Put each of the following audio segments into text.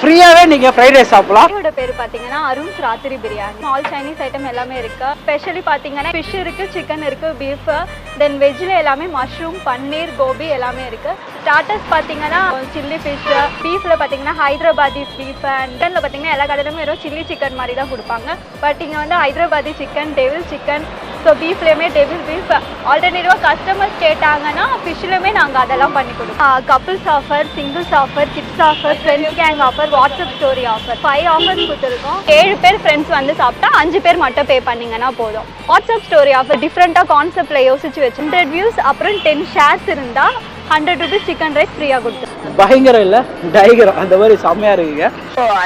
ஃப்ரீயாவே நீங்க fried rice சாப்பிடலாம். இதோட பேர் பாத்தீங்கன்னா அருண்ஸ் ராத்திரி பிரியாணி. ஆல் சைனீஸ் ஐட்டம் எல்லாமே இருக்கு. ஸ்பெஷலி பாத்தீங்கன்னா ஃபிஷ் இருக்கு, சிக்கன் இருக்கு, பீஃப், தென் வெஜ்ல எல்லாமே மஷ்ரூம், பன்னீர், கோபி எல்லாமே இருக்கு. ஸ்டார்டர்ஸ் பாத்தீங்கன்னா சில்லி ஃபிஷ், பீஃப்ல பாத்தீங்கன்னா ஹைதராபாதி பீஃப், அண்ட் சிக்கன்ல பாத்தீங்கன்னா எல்லா கடையிலுமே வெறும் சில்லி சிக்கன் மாதிரி தான் கொடுப்பாங்க. பட் இங்க வந்து Hyderabadi chicken, devil chicken, so பீஃப்லேயுமே டெபிள் பீஃப். ஆல்டர்னேட்டிவாக கஸ்டமர்ஸ் கேட்டாங்கன்னா ஃபிஷ்லேயுமே நாங்கள் அதெல்லாம் பண்ணி கொடுப்போம். Couples offer, singles offer, kids offer, friends gang offer, WhatsApp story offer, 5 offers கொடுத்துருக்கோம். 7 பேர் ஃப்ரெண்ட்ஸ் வந்து சாப்பிட்டா 5 பேர் மட்டும் பே பண்ணிங்கன்னா போதும். வாட்ஸ்அப் ஸ்டோரி ஆஃபர் டிஃப்ரெண்ட்டாக கான்செப்டில் யோசிச்சு வச்சு 100 வியூஸ் அப்புறம் 10 ஷேர்ஸ் இருந்தால் 100 rupees சிக்கன் ரைஸ் ஃப்ரீயாக கொடுத்துருவோம். பயங்கரம் இல்லை, டைகரம் அந்த மாதிரி செம்மையா இருக்குங்க.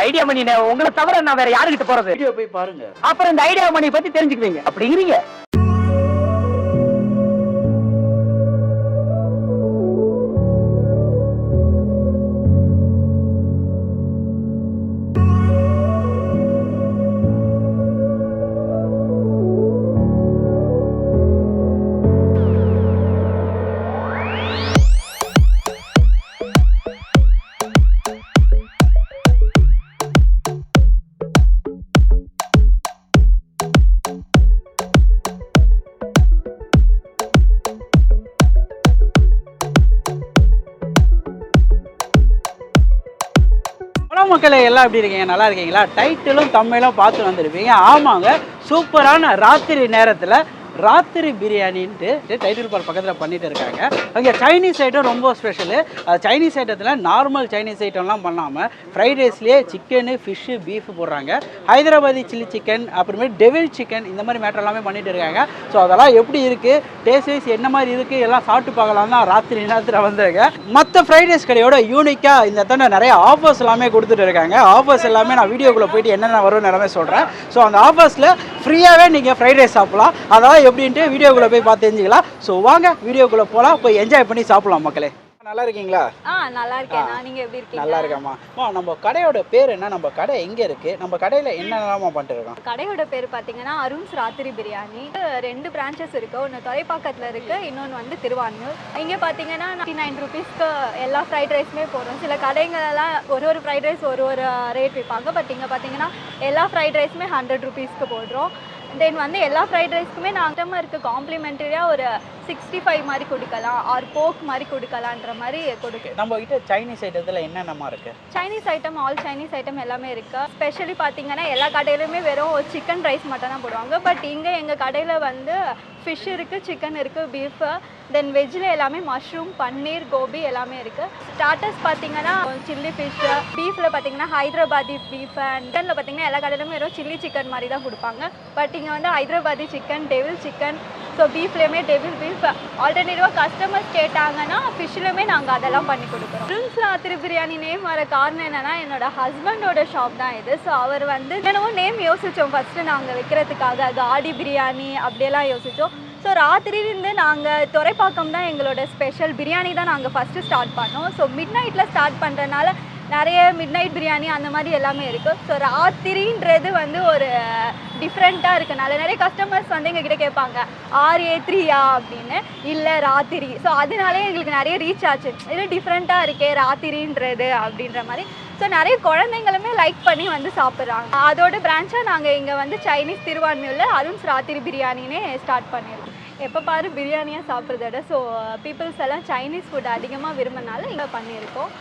ஐடியா மணி உங்களை தவிர நான் வேற யாருக்கிட்ட போறது? வீடியோ போய் பாருங்க, அப்புறம் இந்த ஐடியா மணி பத்தி தெரிஞ்சுக்குவீங்க அப்படிங்கிறீங்க. மக்களே எல்லாம் எப்படி இருக்கீங்க? நல்லா இருக்கீங்களா? டைட்டிலும் தமிழும் பார்த்து வந்திருப்பீங்க. ஆமாங்க, சூப்பரான ராத்திரி நேரத்தில் ராத்திரி பிரியாணின்ட்டு டைட்டில் பார் பக்கத்தில் பண்ணிட்டு இருக்காங்க. அங்கே சைனீஸ் ஐட்டம் ரொம்ப ஸ்பெஷலு. சைனீஸ் ஐட்டத்தில் நார்மல் சைனீஸ் ஐட்டம்லாம் பண்ணாமல் ஃப்ரைட் ரைஸ்லேயே சிக்கனு, ஃபிஷ்ஷு, பீஃப் போடுறாங்க. ஹைதராபாதி சில்லி சிக்கன், அப்புறமேட்டு டெவில் சிக்கன், இந்த மாதிரி மேட்டர் எல்லாமே பண்ணிட்டு இருக்காங்க. ஸோ அதெல்லாம் எப்படி இருக்குது, டேஸ்ட் வைஸ் என்ன மாதிரி இருக்குது, எல்லாம் சாப்பிட்டு பார்க்கலாம் தான் ராத்திரி நேரத்தில் வந்துருங்க. மற்ற ஃப்ரைட் ரைஸ் கடையோட யூனிக்காக இந்த தடவை நிறைய ஆஃபர்ஸ் எல்லாமே கொடுத்துட்டு இருக்காங்க. ஆஃபர்ஸ் எல்லாமே நான் வீடியோக்குள்ளே போயிட்டு என்னென்ன வரும்னு எல்லாமே சொல்கிறேன். ஸோ அந்த ஆஃபர்ஸில் ஃப்ரீயாகவே நீங்கள் ஃப்ரைட் ரைஸ் சாப்பிடலாம். அதாவது எப்படின்ட்டு வீடியோக்குள்ளே போய் பார்த்து தெரிஞ்சுக்கலாம். ஸோ வாங்க வீடியோக்குள்ளே போகலாம், போய் என்ஜாய் பண்ணி சாப்பிடலாம் மக்களே. நல்லா இருக்கீங்களா? நல்லா இருக்கேன். நீங்க எப்படி இருக்கீங்க? நல்லா இருக்கேம்மா. நம்ம கடையோட பேர் என்ன, நம்ம கடை எங்க இருக்கு, நம்ம கடையில என்னென்னமா பண்ணிட்டு இருக்கோம்? கடையோட பேர் பாத்தீங்கன்னா அருண்ஸ் ராத்திரி பிரியாணி. 2 பிரான்ச்சஸ் இருக்கு. ஒன்று துறைப்பாக்கத்தில் இருக்கு, இன்னொன்று வந்து திருவான்மூர். இங்கே பார்த்தீங்கன்னா 99 rupeesக்கு எல்லா ஃப்ரைட் ரைஸுமே போடுறோம். சில கடைங்களெல்லாம் ஒரு ஃப்ரைட் ரைஸ் ஒரு ரேட் விற்பாங்க. பட் இங்கே பார்த்தீங்கன்னா எல்லா ஃப்ரைட் ரைஸுமே 100 rupeesக்கு போடுறோம். தென் வந்து எல்லா ஃப்ரைட் ரைஸ்க்குமே நாங்கள் இருக்க காம்ப்ளிமெண்ட்டரியாக ஒரு 65 மாதிரி கொடுக்கலாம், ஆர் போக் மாதிரி கொடுக்கலான்ற மாதிரி கொடுக்கு. நம்ம கிட்ட சைனீஸ் ஐட்டத்தில் என்னென்னமா இருக்கு? Chinese item, all Chinese item எல்லாமே இருக்கு. ஸ்பெஷலி பார்த்தீங்கன்னா எல்லா கடையிலுமே வெறும் சிக்கன் ரைஸ் மட்டும் தான் போடுவாங்க. பட் இங்கே எங்கள் கடையில் வந்து ஃபிஷ் இருக்குது, சிக்கன் இருக்குது, பீஃப், தென் வெஜ்ஜில் எல்லாமே மஷ்ரூம், பன்னீர், கோபி எல்லாமே இருக்குது. ஸ்டார்டர்ஸ் பார்த்தீங்கன்னா சில்லி ஃபிஷ், பீஃபில் பார்த்தீங்கன்னா ஹைதராபாதி பீஃப், அண்ட் சிக்கனில் பார்த்தீங்கன்னா எல்லா கடையிலுமே வெறும் சில்லி சிக்கன் மாதிரி தான் கொடுப்பாங்க. பட் இங்கே வந்து Hyderabadi chicken, devil chicken, so பீஃப்லேயுமே டெபிள் பீஃப். ஆல்டர்னேட்டிவாக கஸ்டமர்ஸ் கேட்டாங்கன்னா ஃபிஷ்லேயுமே நாங்கள் அதெல்லாம் பண்ணி கொடுக்குறோம். அருண்ஸ் ராத்திரி பிரியாணி நேம் வர காரணம் என்னென்னா என்னோட ஹஸ்பண்டோட ஷாப் தான் இது. ஸோ அவர் வந்து என்னவோ நேம் யோசித்தோம் ஃபஸ்ட்டு நாங்கள் வைக்கிறதுக்காக, காடி பிரியாணி அப்படியெல்லாம் யோசித்தோம். ஸோ ராத்திரிலேருந்து நாங்கள் துறைப்பாக்கம் தான் எங்களோட ஸ்பெஷல் பிரியாணி தான் நாங்கள் ஃபஸ்ட்டு ஸ்டார்ட் பண்ணோம். ஸோ மிட் நைட்டில் ஸ்டார்ட் பண்ணுறதுனால நிறைய மிட் நைட் பிரியாணி அந்த மாதிரி எல்லாமே இருக்குது. ஸோ ராத்திரின்றது வந்து ஒரு டிஃப்ரெண்ட்டாக இருக்கனால நிறைய கஸ்டமர்ஸ் வந்து எங்ககிட்ட கேட்பாங்க RA3யா அப்படின்னு. இல்லை ராத்திரி. ஸோ அதனாலே எங்களுக்கு நிறைய ரீச் ஆச்சு, இது டிஃப்ரெண்ட்டாக இருக்கே ராத்திரின்றது அப்படின்ற மாதிரி. ஸோ நிறைய குழந்தைங்களுமே லைக் பண்ணி வந்து சாப்பிட்றாங்க. அதோட பிரான்ச்சாக நாங்கள் இங்கே வந்து சைனீஸ் திருவான்மையூரில் அருண்ஸ் ராத்திரி பிரியாணினே ஸ்டார்ட் பண்ணியிருக்கோம். எப்போ பாரு பிரியாணியாக சாப்பிட்றத, ஸோ பீப்புள்ஸ் எல்லாம் சைனீஸ் ஃபுட் அதிகமாக விரும்பினால இங்கே பண்ணியிருக்கோம்.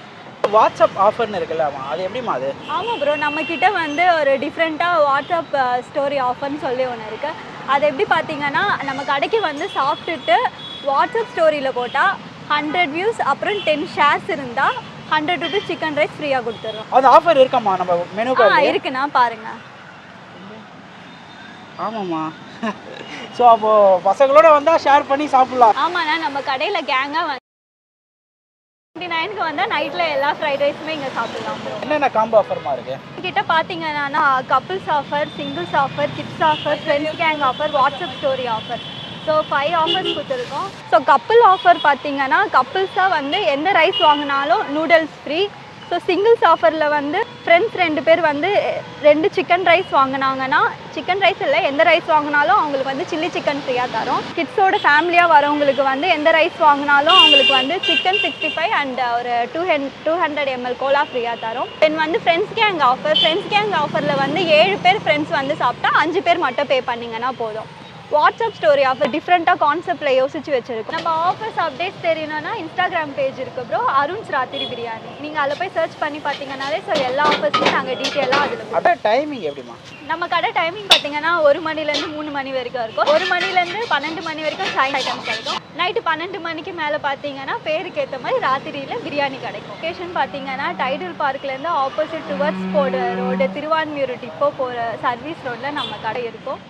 வாட்ஸ்அப் ஆஃபர்னு இருக்குல்ல, அது எப்படிமா அது? ஆமாம் ப்ரோ, நம்மக்கிட்ட வந்து ஒரு டிஃப்ரெண்ட்டாக வாட்ஸ்அப் ஸ்டோரி ஆஃபர்னு சொல்லி ஒன்று இருக்குது. அது எப்படி பார்த்தீங்கன்னா நம்ம கடைக்கு வந்து சாப்பிட்டுட்டு வாட்ஸ்அப் ஸ்டோரியில் போட்டால் 100 வியூஸ் அப்புறம் 10 ஷேர்ஸ் இருந்தால் 100 rupees சிக்கன் ரைஸ் ஃப்ரீயாக கொடுத்துட்றோம். அந்த ஆஃபர் இருக்காம்மா நம்ம மெனு கார்டு? இருக்குண்ணா, பாருங்கள். ஆமாம்மா. ஸோ அப்போது பசங்களோட வந்தால் ஷேர் பண்ணி சாப்பிட்லாம். ஆமாண்ணா, நம்ம கடையில் கேங்காக வந்து 29க்கு வந்தால் நைட்டில் எல்லா ஃப்ரைட் ரைஸுமே இங்கே சாப்பிடலாம். என்னென்ன காம்போ ஆஃபர்மா இருக்கு கிட்ட பார்த்தீங்கன்னா couples offer, singles offer, kids offer, friends gang offer, WhatsApp story offer. So 5 offers கொடுத்துருக்கோம். ஸோ கப்புள் ஆஃபர் பார்த்தீங்கன்னா கப்புள்ஸாக வந்து எந்த ரைஸ் வாங்கினாலும் நூடுல்ஸ் ஃப்ரீ. ஸோ சிங்கிள்ஸ் ஆஃபரில் வந்து ஃப்ரெண்ட்ஸ் 2 பேர் வந்து 2 சிக்கன் ரைஸ் வாங்கினாங்கன்னா, சிக்கன் ரைஸ் இல்லை எந்த ரைஸ் வாங்கினாலும் அவங்களுக்கு வந்து சில்லி சிக்கன் ஃப்ரீயாக தரோம். கிட்ஸோட ஃபேமிலியாக வரவங்களுக்கு வந்து எந்த ரைஸ் வாங்கினாலும் அவங்களுக்கு வந்து சிக்கன் 65 அண்ட் ஒரு 200 ml கோலா ஃப்ரீயாக தரோம். தென் வந்து ஃப்ரெண்ட்ஸ் கேங் ஆஃபரில் வந்து 7 பேர் ஃப்ரெண்ட்ஸ் வந்து சாப்பிட்டா 5 பேர் மட்டும் பே பண்ணிங்கன்னா போதும். வாட்ஸ்அப் ஸ்டோரி ஆஃபர் டிஃப்ரெண்ட்டாக கான்செப்டில் யோசிச்சு வச்சுருக்கோம். நம்ம ஆஃபர்ஸ் அப்டேட்ஸ் தெரியணும்னா இன்ஸ்டாகிராம் பேஜ் இருக்குது ப்ரோ, அருண்ஸ் ராத்திரி பிரியாணி. நீங்கள் அதில் போய் சர்ச் பண்ணி பார்த்தீங்கன்னாலே ஸோ எல்லா ஆஃபர்ஸும் நாங்கள் டீட்டெயிலாக அதில். அதான் டைமிங் எப்படிமா? நம்ம கடை டைமிங் பார்த்தீங்கன்னா 1 மணிலேருந்து 3 மணி வரைக்கும் இருக்கும். 1 மணிலேருந்து 12 மணி வரைக்கும் சாய் ஐட்டம்ஸ் கிடைக்கும். நைட்டு 12 மணிக்கு மேலே பார்த்தீங்கன்னா பேருக்கு ஏற்ற மாதிரி ராத்திரியில் பிரியாணி கிடைக்கும். லொகேஷன் பார்த்தீங்கன்னா டைடல் பார்க்லேருந்து ஆப்போசிட் டுவர்ட்ஸ் போட ரோடு, திருவான்மியூர் டிப்போ போகிற சர்வீஸ் ரோட்டில் நம்ம கடை இருக்கும்.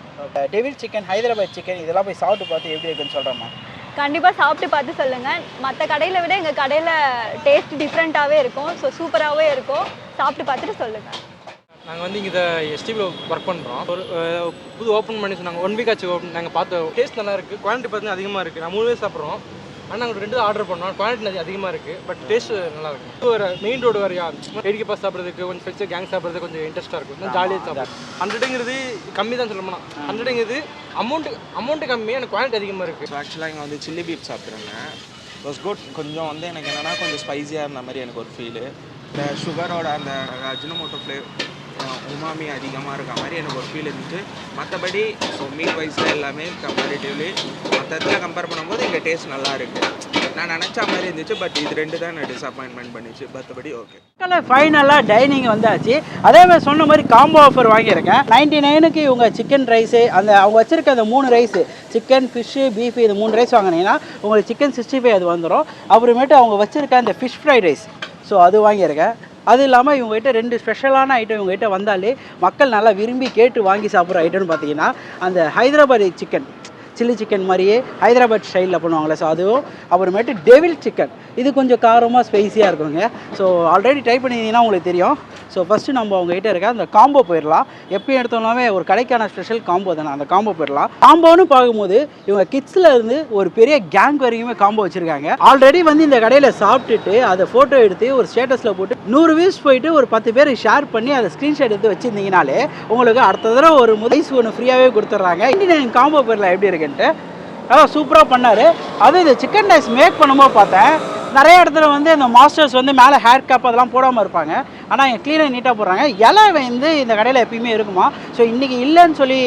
டெவில் சிக்கன், ஹைதராபாத் சிக்கன் இதெல்லாம் போய் சாப்பிட்டு பார்த்து எப்படி இருக்குன்னு சொல்கிறோமா? கண்டிப்பாக சாப்பிட்டு பார்த்து சொல்லுங்கள். மற்ற கடையில் விட எங்கள் கடையில் டேஸ்ட் டிஃப்ரெண்ட்டாகவே இருக்கும். ஸோ சூப்பராகவே இருக்கும். சாப்பிட்டு பார்த்துட்டு சொல்லுங்கள். நாங்கள் வந்து இங்கே எஸ்டிபியில் ஒர்க் பண்ணுறோம். ஒரு புது ஓப்பன் பண்ணி சொன்னாங்க. 1 வீக் ஆச்சு ஓப்பன். நாங்கள் பார்த்தோம் டேஸ்ட் நல்லா இருக்குது. குவாலிட்டி பார்த்தீங்கன்னா அதிகமாக இருக்குது. நான் 3 பேர் சாப்பிட்றோம். ஆனால் நாங்கள் 2 ஆர்டர் பண்ணோம். குவாலிட்டி அதிகமாக இருக்குது. பட் டேஸ்ட் நல்லா இருக்கும். ஒரு மெயின் ரோடு வரையா வேடிக்கை பார்த்து சாப்பிட்றதுக்கு கொஞ்சம் ஃப்ரெண்ட்ஸு கேங் சாப்பிட்றதுக்கு கொஞ்சம் இன்ட்ரெஸ்ட்டாக இருக்கும். ஜாலியாக சாப்பிடும். 100ங்கிறது கம்மி தான் சொல்ல போனால். 100ங்கிறது அமௌண்ட்டு கம்மி, எனக்கு குவாலிட்டி அதிகமாக இருக்குது. ஸோ ஆக்சுவலாக இங்கே வந்து சில்லி பீஃப் சாப்பிட்றேங்க. Was good. கொஞ்சம் வந்து எனக்கு என்னென்னா கொஞ்சம் ஸ்பைஸியாக இருந்த மாதிரி எனக்கு ஒரு ஃபீலு. இந்த சுகரோட அந்த அஜினோமோட்டோ உமாமி அதிகமாக இருக்க மாதிரி எனக்கு ஒரு ஃபீல் இருந்துச்சு. மற்றபடி ஸோ மீட் வைஸில் எல்லாமே கம்பேரிட்டிவ்லி மற்ற இடத்துல கம்பேர் பண்ணும்போது இங்கே டேஸ்ட் நல்லா இருக்குது. நான் நினச்ச மாதிரி இருந்துச்சு. பட் இது 2 தான் நான் டிசப்பாயின்மெண்ட் பண்ணிச்சு. மற்றபடி ஓகே. ஃபைனலாக டைனிங் வந்தாச்சு. அதே மாதிரி சொன்ன மாதிரி காம்போ ஆஃபர் வாங்கியிருக்கேன். 99க்கு இவங்க சிக்கன் ரைஸு அவங்க வச்சுருக்க அந்த 3 ரைஸு சிக்கன், ஃபிஷ்ஷு, பீஃப் இது 3 ரைஸ் வாங்கினீங்கன்னா உங்களுக்கு சிக்கன் 65 அது வந்துடும். அப்புறமேட்டு அவங்க வச்சுருக்க அந்த ஃபிஷ் ஃப்ரைட் ரைஸ் ஸோ அது வாங்கியிருக்கேன். அது இல்லாமல் இவங்ககிட்ட 2 ஸ்பெஷலான ஐட்டம் இவங்ககிட்ட வந்தாலே மக்கள் நல்லா விரும்பி கேட்டு வாங்கி சாப்பிட்ற ஐட்டம்னு பார்த்தீங்கன்னா அந்த ஹைதராபாத் சிக்கன், சில்லி சிக்கன் மாதிரியே ஹைதராபாத் ஸ்டைலில் பண்ணுவாங்களே ஸோ அதுவும். அப்புறமேட்டு டெவில் சிக்கன் இது கொஞ்சம் காரமாக ஸ்பைஸியாக இருக்குங்க. ஸோ ஆல்ரெடி ட்ரை பண்ணியிருந்தீங்கன்னா உங்களுக்கு தெரியும். ஸோ ஃபஸ்ட்டு நம்ம அவங்ககிட்ட இருக்க அந்த காம்போ போயிடலாம். எப்பயும் எடுத்தோம்னாவே ஒரு கடைக்கான ஸ்பெஷல் காம்போ தானே, அந்த காம்போ போயிடலாம். காம்போன்னு பார்க்கும்போது இவங்க கிட்ஸில் இருந்து ஒரு பெரிய கேங் வரைக்குமே காம்போ வச்சுருக்காங்க. ஆல்ரெடி வந்து இந்த கடையில் சாப்பிட்டுட்டு அதை ஃபோட்டோ எடுத்து ஒரு ஸ்டேட்டஸில் போட்டு 100 வியூஸ் போயிட்டு ஒரு 10 பேர் ஷேர் பண்ணி அதை ஸ்க்ரீன்ஷாட் எடுத்து வச்சுருந்தீங்கனாலே உங்களுக்கு அடுத்த தடவை ஒரு ரைஸ் ஒன்று ஃப்ரீயாகவே கொடுத்துட்றாங்க. இண்டியன் காம்போ போயிடலாம் எப்படி இருக்குன்ட்டு. அதான் சூப்பராக பண்ணார். அதுவும் இந்த சிக்கன் ரைஸ் மேக் பண்ணும்போது பார்த்தேன் நிறைய இடத்துல வந்து இந்த மாஸ்டர்ஸ் வந்து மேலே ஹேர் கேப் அதெல்லாம் போடாமல் இருப்பாங்க. ஆனால் இங்கே க்ளீனாக நீட்டாக போடுறாங்க. இலை வந்து இந்த கடையில் எப்பயுமே இருக்குமா. ஸோ இன்றைக்கி இல்லைன்னு சொல்லி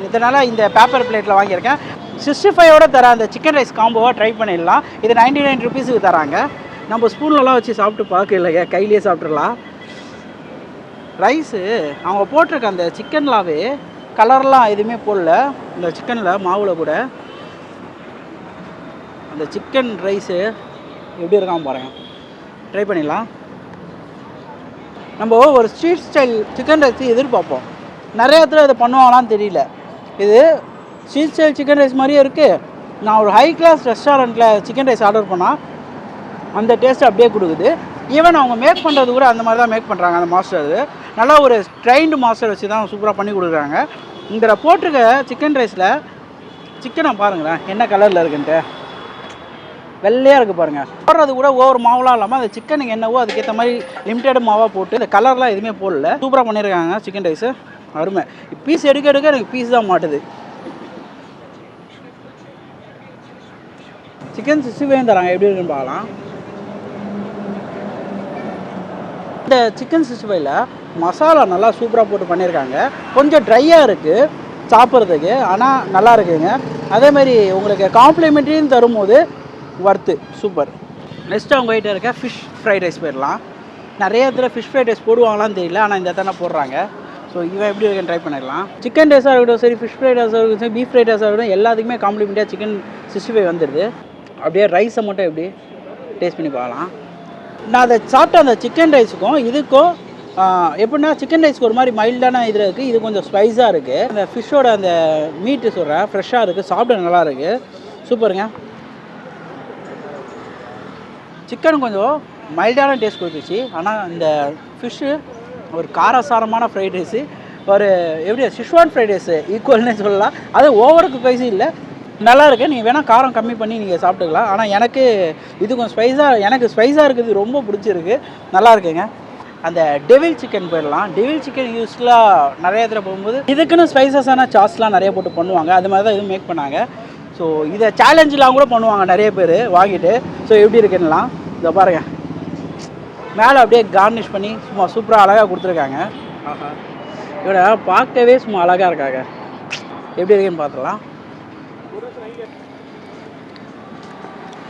இதனால் இந்த பேப்பர் பிளேட்டில் வாங்கியிருக்கேன். 65ஓட தர அந்த சிக்கன் ரைஸ் காம்போவாக ட்ரை பண்ணிடலாம். இது 99 ருபீஸுக்கு தராங்க. நம்ம ஸ்பூன்லலாம் வச்சு சாப்பிட்டு பார்க்க இல்லைங்க, கையிலேயே சாப்பிட்றலாம். ரைஸு அவங்க போட்டிருக்க அந்த சிக்கன்லாவே கலர்லாம் எதுவுமே போடல. இந்த சிக்கனில் மாவில் கூட அந்த சிக்கன் ரைஸு எப்படி இருக்காமல் பாருங்கள். ட்ரை பண்ணிடலாம். நம்ம ஒரு ஸ்ட்ரீட் ஸ்டைல் சிக்கன் ரைஸ் எதிர்பார்ப்போம். நிறைய இடத்துல இதை பண்ணுவாங்களான்னு தெரியல. இது ஸ்ட்ரீட் ஸ்டைல் சிக்கன் ரைஸ் மாதிரியே இருக்குது. நான் ஒரு ஹை கிளாஸ் ரெஸ்டாரண்ட்டில் சிக்கன் ரைஸ் ஆர்டர் பண்ணால் அந்த டேஸ்ட் அப்படியே கொடுக்குது. ஈவன் அவங்க மேக் பண்ணுறது கூட அந்த மாதிரி தான் மேக் பண்ணுறாங்க. அந்த மாஸ்டர் நல்லா ஒரு ட்ரைன்டு மாஸ்டர் வச்சு தான் சூப்பராக பண்ணி கொடுக்குறாங்க. இந்த போட்டிருக்க சிக்கன் ரைஸில் சிக்கனை பாருங்களேன் என்ன கலரில் இருக்குன்ட்டு. வெள்ளையாக இருக்குது பாருங்கள். போடுறது கூட ஒவ்வொரு மாவுலாம் இல்லாமல் அந்த சிக்கனுக்கு என்னவோ அதுக்கேற்ற மாதிரி லிமிட்டட் மாவாக போட்டு இந்த கலர்லாம் எதுவுமே போடல. சூப்பராக பண்ணியிருக்காங்க சிக்கன் ரைஸு. அருமை. பீஸ் எடுக்க எனக்கு பீஸ் தான் மாட்டுது. சிக்கன் 65 தராங்க. எப்படி இருக்குன்னு பார்க்கலாம். இந்த சிக்கன் 65ல் மசாலா நல்லா சூப்பராக போட்டு பண்ணியிருக்காங்க. கொஞ்சம் ட்ரையாக இருக்குது சாப்பிட்றதுக்கு, ஆனால் நல்லா இருக்குதுங்க. அதேமாதிரி உங்களுக்கு காம்ப்ளிமெண்ட்ரின்னு தரும்போது வர்த்து சூப்பர். நெக்ஸ்ட்டு அவங்க கிட்ட இருக்க ஃபிஷ் ஃப்ரைட் ரைஸ் போயிடலாம். நிறைய இடத்துல ஃபிஷ் ஃப்ரைட் ரைஸ் போடுவாங்களான்னு தெரியல, ஆனால் இந்த இடத்துல போடுறாங்க. ஸோ இவன் எப்படி இருக்குன்னு ட்ரை பண்ணிடலாம். சிக்கன் ரைஸாக இருக்கட்டும் சரி, ஃபிஷ் ஃப்ரைட் ரைஸாக இருக்கட்டும் சரி, பீஃப் ஃப்ரைட் ரைஸாக இருக்கட்டும் எல்லாத்துக்குமே காம்ப்ளிமெண்ட்டாக சிக்கன் 65 வந்துடுது. அப்படியே ரைஸை மட்டும் எப்படி டேஸ்ட் பண்ணி பார்க்கலாம். நான் அதை சாப்பிட்ட அந்த சிக்கன் ரைஸுக்கும் இதுக்கும் எப்படின்னா சிக்கன் ரைஸ்க்கு ஒரு மாதிரி மைல்டான இதில் இருக்குது. இது கொஞ்சம் ஸ்பைஸாக இருக்குது. அந்த ஃபிஷ்ஷோட அந்த மீட்டு சொல்கிறேன் ஃப்ரெஷ்ஷாக இருக்குது. சாப்பிட நல்லா இருக்குது. சூப்பருங்க. சிக்கன் கொஞ்சம் மைல்டான டேஸ்ட் கொடுத்துச்சு. ஆனால் இந்த ஃபிஷ்ஷு ஒரு காரசாரமான ஃப்ரைட் ரைஸு, ஒரு எப்படி ஷிஷ்வான் ஃப்ரைட் ரைஸு ஈக்குவல்னே சொல்லலாம். அது ஓவருக்கு ஸ்பைஸி இல்லை, நல்லா இருக்குது. நீங்கள் வேணால் காரம் கம்மி பண்ணி நீங்கள் சாப்பிட்டுக்கலாம். ஆனால் எனக்கு இது கொஞ்சம் ஸ்பைஸாக இருக்குது. ரொம்ப பிடிச்சிருக்கு. நல்லா இருக்குங்க. அந்த டெவில் சிக்கன் போயிடலாம். டெவில் சிக்கன் யூஸ்வலாக நிறைய இடத்துல போகும்போது இதுக்குன்னு ஸ்பைசஸான சாஸ்லாம் நிறைய போட்டு பண்ணுவாங்க. அது மாதிரி தான் இதுவும் மேக் பண்ணாங்க. ஸோ இதை சேலஞ்செலாம் கூட பண்ணுவாங்க நிறைய பேர் வாங்கிட்டு. ஸோ எப்படி இருக்குன்னுலாம் இதை பாருங்கள், மேலே அப்படியே கார்னிஷ் பண்ணி சும்மா சூப்பராக அழகாக கொடுத்துருக்காங்க. இவட பார்க்கவே சும்மா அழகாக இருக்காங்க. எப்படி இருக்குன்னு பார்த்துக்கலாம்.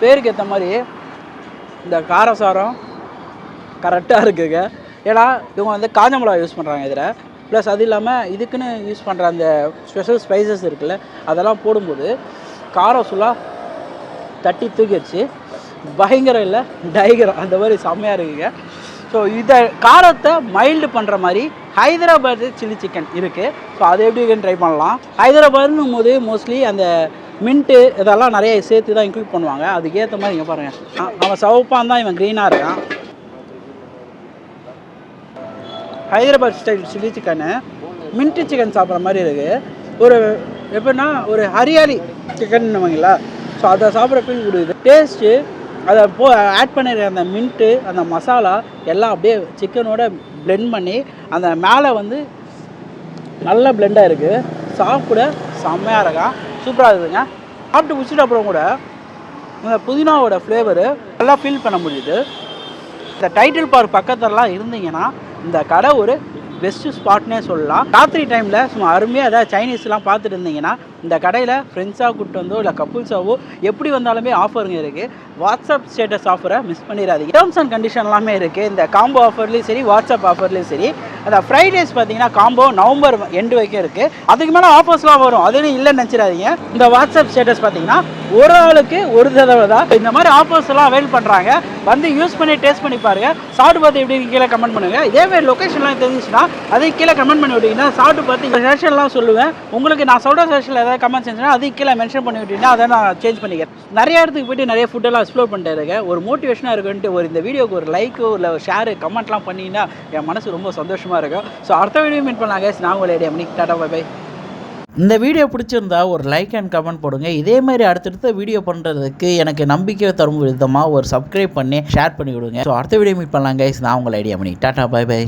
பேருக்கு ஏற்ற மாதிரி இந்த காரசாரம் கரெக்டாக இருக்குங்க. ஏன்னா இவங்க வந்து காஞ்ச மிளகா யூஸ் பண்ணுறாங்க இதில். ப்ளஸ் அது இல்லாமல் இதுக்குன்னு யூஸ் பண்ணுற அந்த ஸ்பெஷல் ஸ்பைசஸ் இருக்குல்ல, அதெல்லாம் போடும்போது காரம் ஃபுல்லாக தட்டி தூக்கிடுச்சு. பயங்கரம் இல்லை டைகரம், அந்த மாதிரி செம்மையாக இருக்குங்க. ஸோ இதை காரத்தை மைல்டு பண்ணுற மாதிரி ஹைதராபாத் சில்லி சிக்கன் இருக்குது. ஸோ அது எப்படி இருக்குன்னு ட்ரை பண்ணலாம். ஹைதராபாத்னும் போது மோஸ்ட்லி அந்த மின்ட்டு இதெல்லாம் நிறைய சேர்த்து தான் இன்க்ளூட் பண்ணுவாங்க. அதுக்கேற்ற மாதிரி இங்கே பாருங்கள், அவன் சவப்பான் தான், இவன் க்ரீனாக இருக்கான். Hyderabad style chilli chicken mint chicken சாப்பிட்ற மாதிரி இருக்குது. ஒரு எப்படின்னா ஒரு ஹரியாலி சிக்கன்னுவாங்களா, ஸோ அதை சாப்பிட்ற ஃபீல் கொடுக்குது. டேஸ்ட்டு அதை ஆட் பண்ணிடுற அந்த மின்ட்டு அந்த மசாலா எல்லாம் அப்படியே சிக்கனோட பிளெண்ட் பண்ணி அந்த மேலே வந்து நல்ல பிளெண்டாக இருக்குது. சாப்பிட செம்மையாக இருக்கா, சூப்பராக இருக்குதுங்க. சாப்பிட்டு குடிச்சிட்டு அப்புறம் கூட இந்த புதினாவோட ஃப்ளேவரு நல்லா ஃபீல் பண்ண முடியுது. இந்த டைட்டில் பார்க் பக்கத்துலலாம் இருந்தீங்கன்னா இந்த கடை ஒரு பெஸ்ட்டு ஸ்பாட்னே சொல்லலாம். ராத்திரி டைமில் சும்மா அருமையாக ஏதாவது சைனீஸ்லாம் பார்த்துட்டு இருந்தீங்கன்னா இந்த கடையில் ஃப்ரெண்ட்ஸாக கூப்பிட்டு வந்தோ இல்லை கப்புள்ஸாவோ எப்படி வந்தாலுமே ஆஃபருங்க இருக்குது. வாட்ஸ்அப் ஸ்டேட்டஸ் ஆஃபரை மிஸ் பண்ணிடாதீங்க. டேர்ம்ஸ் அண்ட் கண்டிஷன் எல்லாமே இருக்குது. இந்த காம்போ ஆஃபர்லேயும் சரி, வாட்ஸ்அப் ஆஃபர்லேயும் சரி. அந்த ஃப்ரைடேஸ் பார்த்தீங்கன்னா காம்போ நவம்பர் எண்டு வரைக்கும் இருக்குது. அதுக்கு மேலே ஆஃபர்ஸ்லாம் வரும், அதுன்னு இல்லைன்னு நினச்சிடாதீங்க. இந்த வாட்ஸ்அப் ஸ்டேட்டஸ் பார்த்தீங்கன்னா ஒரு ஆளுக்கு ஒரு தடவை தான் இந்த மாதிரி ஆஃபர்ஸ் எல்லாம் அவைல் பண்ணுறாங்க. வந்து யூஸ் பண்ணி டேஸ்ட் பண்ணி பாருங்கள். சாப்பிட்டு பார்த்து எப்படி கீழே கமெண்ட் பண்ணுங்கள். இதேமாதிரி லொக்கேஷன்லாம் தெரிஞ்சிச்சுன்னா அதை கீழே கமெண்ட் பண்ணி விட்டீங்கன்னா சாப்பிட்டு பார்த்து இந்த செஷன்லாம் சொல்லுவேன். உங்களுக்கு நான் சொல்கிற செஷனில் ஏதாவது கமெண்ட் செஞ்சுன்னா அதை கீழே மென்ஷன் பண்ணி விட்டீங்கன்னா அதை நான் சேஞ்ச் பண்ணிக்கிறேன். நிறைய இடத்துக்கு போய்ட்டு நிறைய ஃபுட்டெல்லாம் எக்ஸ்ப்ளோர் பண்ணிட்டு இருக்கேன். ஒரு மோட்டிவேஷனாக இருக்குன்ட்டு ஒரு இந்த வீடியோக்கு ஒரு லைக்கோ இல்லை ஒரு ஷேரு கமெண்ட்லாம் பண்ணிங்கன்னா என் மனசு ரொம்ப சந்தோஷமாக இருக்கும். ஸோ அடுத்த வீடியோ மீட் பண்ணலாங்க. நான் உங்களை ஐடியா பண்ணி டாடா பை பை. இந்த வீடியோ பிடிச்சிருந்தா ஒரு லைக் அண்ட் கமெண்ட் போடுங்க. இதே மாதிரி அடுத்தடுத்த வீடியோ பண்ணுறதுக்கு எனக்கு நம்பிக்கை தரும் விதமாக ஒரு சப்ஸ்கிரைப் பண்ணி ஷேர் பண்ணி விடுங்க. ஸோ அடுத்த வீடியோ மீட் பண்ணலாம் கைஸ். நான் உங்களை ஐடியா பண்ணி டாடா பை பை.